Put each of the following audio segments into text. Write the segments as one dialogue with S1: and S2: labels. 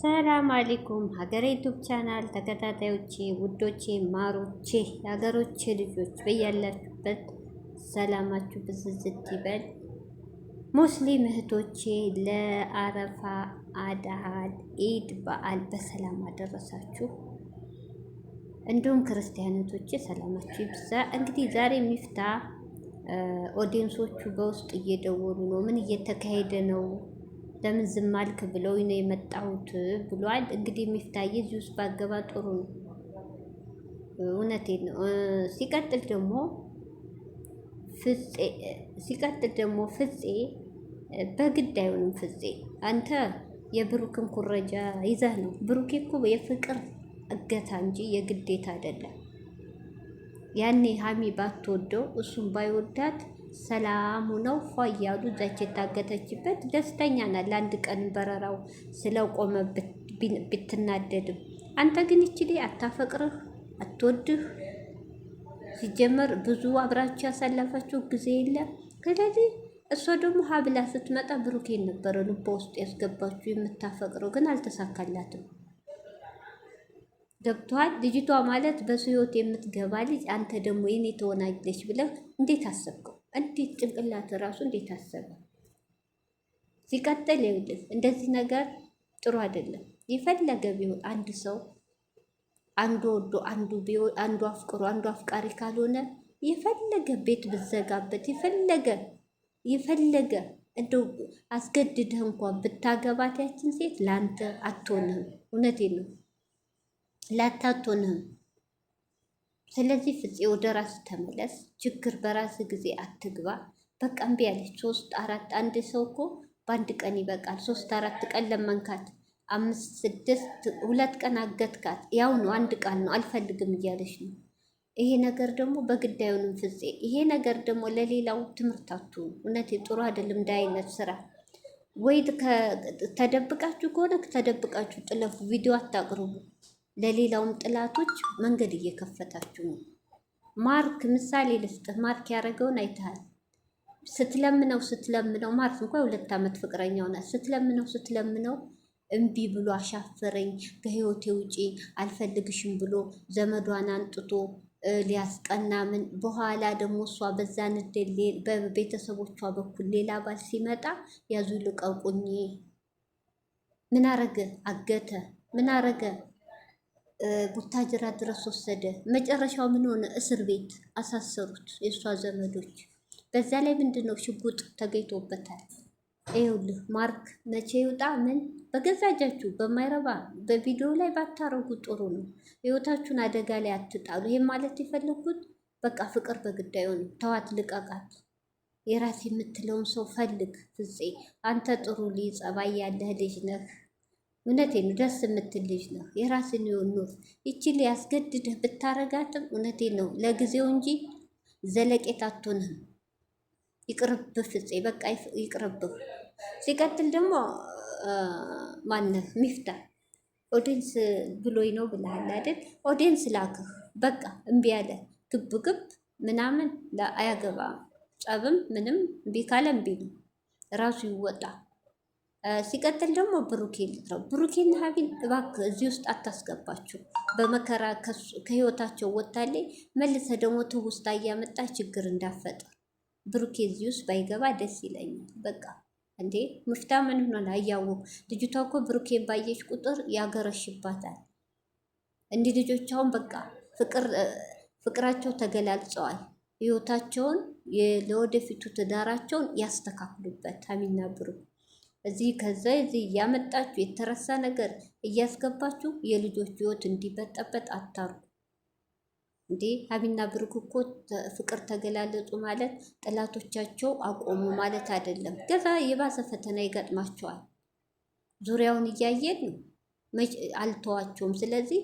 S1: ሰላም አለይኩም ሀገሬ ዩቱብ ቻናል ተከታታዮቼ ውዶቼ ማሮቼ የሀገሮቼ ልጆች በያላችሁበት ሰላማችሁ ብዝዝት ይበል። ሙስሊም እህቶቼ ለአረፋ አድሃል ኢድ በዓል በሰላም አደረሳችሁ። እንዲሁም ክርስቲያኖቶቼ ሰላማችሁ ይብዛ። እንግዲህ ዛሬ ሚፍታ ኦዲየንሶቹ በውስጥ እየደወሉ ነው። ምን እየተካሄደ ነው? ለምን ዝም አልክ ብለው ነው የመጣሁት ብሏል። እንግዲህ ሚፍታዬ እዚህ ውስጥ ባገባ ጥሩ ነው። እውነቴን ነው። ሲቀጥል ደግሞ ፍፄ በግድ አይሆንም። ፍፄ አንተ የብሩክን ኩረጃ ይዘህ ነው። ብሩኬ እኮ የፍቅር እገታ እንጂ የግዴታ አይደለም። ያኔ ሀሚ ባትወደው እሱም ባይወዳት ሰላም ሆነው ፏ እያሉ እዛች የታገተችበት ደስተኛ ናት። ለአንድ ቀን በረራው ስለቆመ ብትናደድም አንተ ግን ይችሌ አታፈቅርህ፣ አትወድህ። ሲጀመር ብዙ አብራችሁ ያሳለፋችሁ ጊዜ የለም። ስለዚህ እሷ ደግሞ ሀብላ ስትመጣ ብሩኬን ነበረ ልቧ ውስጥ ያስገባችሁ የምታፈቅረው፣ ግን አልተሳካላትም። ገብቷል። ልጅቷ ማለት በሱ ህይወት የምትገባ ልጅ አንተ ደግሞ የኔ ትሆናለች ብለህ እንዴት አሰብከው? እንዴት ጭንቅላት ራሱ እንዴት አሰበ? ሲቀጥል ይኸውልህ እንደዚህ ነገር ጥሩ አይደለም። የፈለገ ቢሆን አንድ ሰው አንዱ ወዶ አንዱ አፍቅሮ አንዱ አፍቃሪ ካልሆነ የፈለገ ቤት ብዘጋበት የፈለገ እንደው አስገድደህ እንኳን ብታገባት ያችን ሴት ላንተ አትሆንህም። እውነቴን ነው፣ ላንተ አትሆንህም። ስለዚህ ፍፄ ወደ ራስ ተመለስ። ችግር በራስ ጊዜ አትግባ። በቃ እምቢ አለች። 3-4 አንድ ሰው እኮ በአንድ ቀን ይበቃል። 3-4 ቀን ለመንካት 5-6 2 ቀን አገትካት፣ ያው ነው አንድ ቃል ነው አልፈልግም እያለች ነው። ይሄ ነገር ደግሞ በግድ አይሆንም ፍፄ። ይሄ ነገር ደግሞ ለሌላው ትምህርት አትሁን። እውነቴ ጥሩ አይደለም። እንደ አይነት ስራ ወይ ተደብቃችሁ ከሆነ ተደብቃችሁ ጥለፉ። ቪዲዮ አታቅርቡ። ለሌላውም ጥላቶች መንገድ እየከፈታችሁ ነው። ማርክ ምሳሌ ልስጥህ። ማርክ ያደረገውን አይተሃል። ስትለምነው ማርክ እንኳን 2 ዓመት ፍቅረኛው ናት። ስትለምነው እምቢ ብሎ አሻፈረኝ፣ ከህይወቴ ውጪ አልፈልግሽም ብሎ ዘመዷን አንጥቶ ሊያስቀና ምን በኋላ ደግሞ እሷ በዛ ንዴት በቤተሰቦቿ በኩል ሌላ ባል ሲመጣ ያዙ ልቀቁኝ። ምን አረገ? አገተ። ምን አረገ? ቡታጅራ ድረስ ወሰደ። መጨረሻው ምን ሆነ? እስር ቤት አሳሰሩት የእሷ ዘመዶች። በዛ ላይ ምንድን ነው ሽጉጥ ተገኝቶበታል። ይኸውልህ ማርክ መቼ ይውጣ? ምን በገዛ እጃችሁ በማይረባ በቪዲዮ ላይ ባታረጉ ጥሩ ነው። ህይወታችሁን አደጋ ላይ አትጣሉ። ይሄም ማለት የፈለግኩት በቃ ፍቅር በግድ አይሆንም። ተዋት፣ ልቀቃት። የራስ የምትለውን ሰው ፈልግ። ፍፄ አንተ ጥሩ ልጅ ጸባይ ያለህ ልጅ ነህ። እውነቴን ነው። ደስ የምትል ልጅ ነው። የራስን ኑር። ይችል ያስገድድህ ብታረጋትም እውነቴን ነው ለጊዜው እንጂ ዘለቄታ አትሆንህም። ይቅርብህ ፍፄ፣ በቃ ይቅርብህ። ሲቀጥል ደግሞ ማነህ ሚፍታ ኦዲንስ ብሎኝ ነው ብለሃል አይደል? ኦዲንስ ላክህ። በቃ እምቢ ያለ ግብ ምናምን አያገባም። ጸብም ምንም እምቢ ካለ እምቢ ነው፣ ራሱ ይወጣ። ሲቀጥል ደግሞ ብሩኬ ልትረው ብሩኬና ሀቢን እባክህ እዚህ ውስጥ አታስገባችሁ። በመከራ ከህይወታቸው ወታለይ መልሰ ደግሞ ትውስታ እያመጣ ችግር እንዳፈጠር ብሩኬ እዚህ ውስጥ ባይገባ ደስ ይለኛል። በቃ እንዴ ምፍታ ምን ሆነ? አያወቁ ልጅቷ እኮ ብሩኬን ባየች ቁጥር ያገረሽባታል። እንዲህ ልጆች አሁን በቃ ፍቅራቸው ተገላልጸዋል። ህይወታቸውን ለወደፊቱ ትዳራቸውን ያስተካክሉበት። ሀሚና ብሩክ እዚህ ከዛ እዚህ እያመጣችሁ የተረሳ ነገር እያስገባችሁ የልጆች ህይወት እንዲበጠበጥ አታርጉ። እንዴ ሀቢና ብሩክ እኮ ፍቅር ተገላለጹ ማለት ጠላቶቻቸው አቆሙ ማለት አይደለም። ገዛ የባሰ ፈተና ይገጥማቸዋል። ዙሪያውን እያየን ነው። አልተዋቸውም። ስለዚህ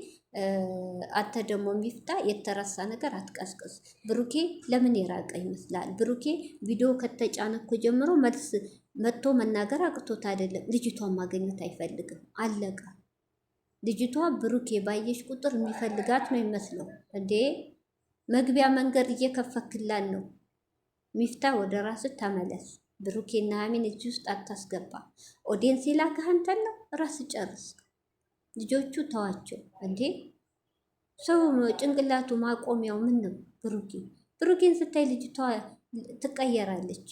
S1: አንተ ደግሞ ሚፍታ የተረሳ ነገር አትቀስቅስ። ብሩኬ ለምን የራቀ ይመስላል? ብሩኬ ቪዲዮ ከተጫነ እኮ ጀምሮ መልስ መጥቶ መናገር አቅቶት አይደለም። ልጅቷን ማግኘት አይፈልግም። አለቀ። ልጅቷ ብሩኬ ባየሽ ቁጥር የሚፈልጋት ነው ይመስለው። እንዴ መግቢያ መንገድ እየከፈክላን ነው። ሚፍታ ወደ ራስህ ተመለስ። ብሩኬና ሀሚን እጅ ውስጥ አታስገባ። ኦዲየንስ ይላክህ አንተን ነው። ራስ ጨርስ። ልጆቹ ተዋቸው እንዴ። ሰው ጭንቅላቱ ማቆሚያው ምን ነው? ብሩኬን ስታይ ልጅቷ ትቀየራለች።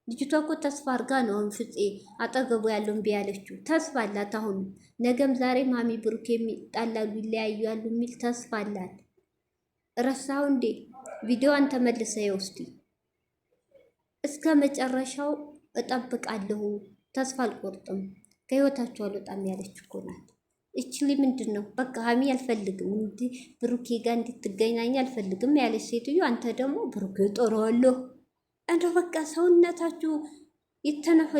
S1: ልጅቷ እኮ ተስፋ አድርጋ ነው አሁን ፍፄ አጠገቡ ያለው እምቢ ያለችው። ተስፋ አላት አሁን ነገም ዛሬ ማሚ ብሩኬ የሚጣላሉ ይለያያሉ የሚል ተስፋ አላት። ረሳው እንዴ? ቪዲዮዋን ተመልሰ ይወስዲ እስከ መጨረሻው እጠብቃለሁ፣ ተስፋ አልቆርጥም፣ ከህይወታቸው አልወጣም ያለች እኮ ናት። እችሊ ምንድን ነው በቃ ሀሚ አልፈልግም እንዲህ ብሩኬ ጋር እንድትገናኝ አልፈልግም ያለች ሴትዮ፣ አንተ ደግሞ ብሩኬ ጦረዋለሁ እንደው በቃ ሰውነታችሁ የተነፈ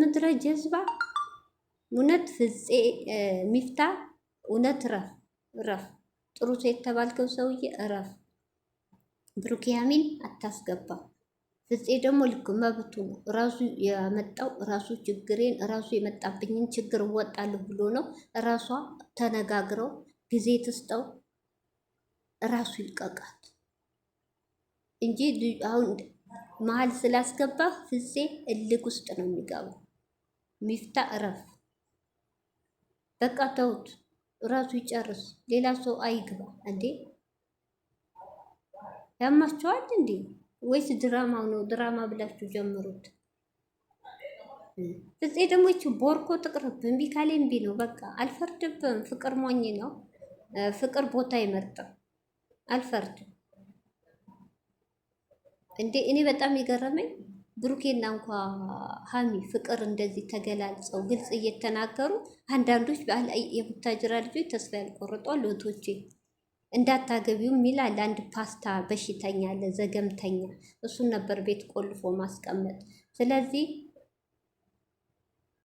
S1: ምድረ ጀዝባ። እውነት ፍፄ ሚፍታ እውነት ረፍ ጥሩ ሰው የተባልከው ሰውዬ እረፍ። ብሩኬ ሀሚን አታስገባ። ፍፄ ደግሞ ልክ መብቱ ነው። ራሱ ያመጣው ራሱ ችግሬን ራሱ የመጣብኝን ችግር እወጣለሁ ብሎ ነው። ራሷ ተነጋግረው ጊዜ ትስጠው፣ ራሱ ይልቀቃት እንጂ አሁን መሀል ስላስገባህ ፍፄ እልክ ውስጥ ነው የሚገባው። ሚፍታ እረፍ በቃ ተውት፣ ራሱ ይጨርስ፣ ሌላ ሰው አይግባ። እንዴ ያማቸዋል እንዴ? ወይስ ድራማው ነው? ድራማ ብላችሁ ጀምሩት። ፍፄ ደግሞ ይቺ ቦርኮ ትቅርብ። እምቢ ካሌ እምቢ ነው በቃ። አልፈርድብም። ፍቅር ሞኝ ነው። ፍቅር ቦታ አይመርጥም። አልፈርድም እንዴ። እኔ በጣም የገረመኝ ብሩኬና እንኳ ሀሚ ፍቅር እንደዚህ ተገላልጸው ግልጽ እየተናገሩ አንዳንዶች የቡታጅራ ልጆች ተስፋ ያልቆርጧል። እህቶቼ እንዳታገቢውም ይላል አንድ ፓስታ በሽተኛ አለ፣ ዘገምተኛ። እሱን ነበር ቤት ቆልፎ ማስቀመጥ። ስለዚህ